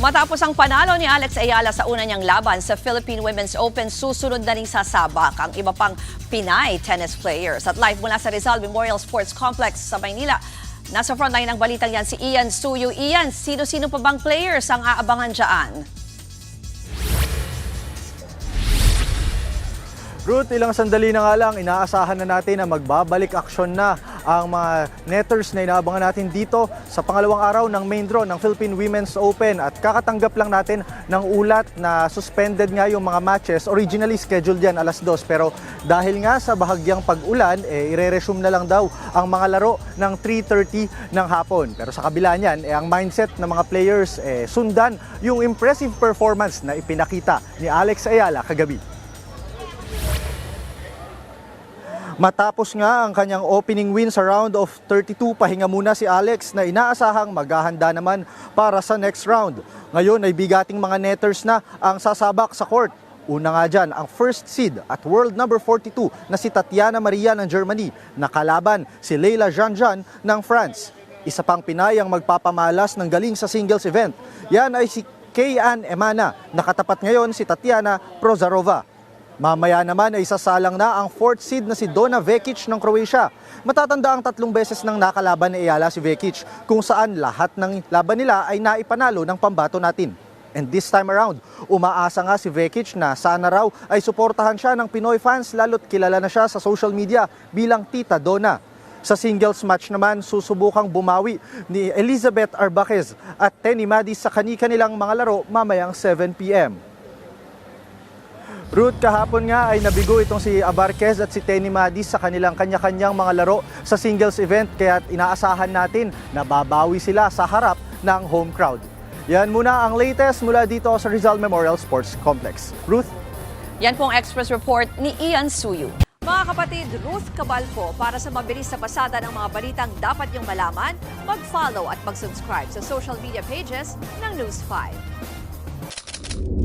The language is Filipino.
Matapos ang panalo ni Alex Ayala sa una niyang laban sa Philippine Women's Open, susunod na ring sasabak ang iba pang Pinay tennis players. At live mula sa Rizal Memorial Sports Complex sa Maynila, nasa frontline ng balitang yan si Ian Suyo. Ian, sino-sino pa bang players ang aabangan dyan? Ruth, ilang sandali na nga lang, inaasahan na natin na magbabalik aksyon na ang mga netters na inaabangan natin dito sa pangalawang araw ng main draw ng Philippine Women's Open. At kakatanggap lang natin ng ulat na suspended nga yung mga matches. Originally scheduled yan alas 2, pero dahil nga sa bahagyang pag-ulan, ire-resume na lang daw ang mga laro ng 3:30 ng hapon. Pero sa kabila niyan, ang mindset ng mga players sundan yung impressive performance na ipinakita ni Alex Ayala kagabi. Matapos nga ang kanyang opening win sa round of 32, pahinga muna si Alex na inaasahang maghahanda naman para sa next round. Ngayon ay bigating mga netters na ang sasabak sa court. Una nga dyan, ang first seed at world number 42 na si Tatiana Maria ng Germany, nakalaban si Leyla Jeanjean ng France. Isa pang Pinay ang magpapamalas ng galing sa singles event. Yan ay si Kay-Ann Emana, nakatapat ngayon si Tatiana Prozarova. Mamaya naman ay sasalang na ang fourth seed na si Donna Vekic ng Croatia. Matatanda ang 3 beses nang nakalaban ni Ayala si Vekic, kung saan lahat ng laban nila ay naipanalo ng pambato natin. And this time around, umaasa nga si Vekic na sana raw ay suportahan siya ng Pinoy fans, lalo't kilala na siya sa social media bilang Tita Donna. Sa singles match naman, susubukang bumawi ni Elizabeth Arbaquez at Tenny Madis sa kani-kanilang mga laro mamayang 7 p.m. Ruth, kahapon nga ay nabigo itong si Abarquez at si Tenny Madis sa kanilang kanya-kanyang mga laro sa singles event, kaya inaasahan natin na babawi sila sa harap ng home crowd. Yan muna ang latest mula dito sa Rizal Memorial Sports Complex. Ruth? Yan po ang Express Report ni Ian Suyo. Mga kapatid, Ruth Cabalco, para sa mabilis na pasada ng mga balitang dapat niyong malaman, mag-follow at mag-subscribe sa social media pages ng News 5.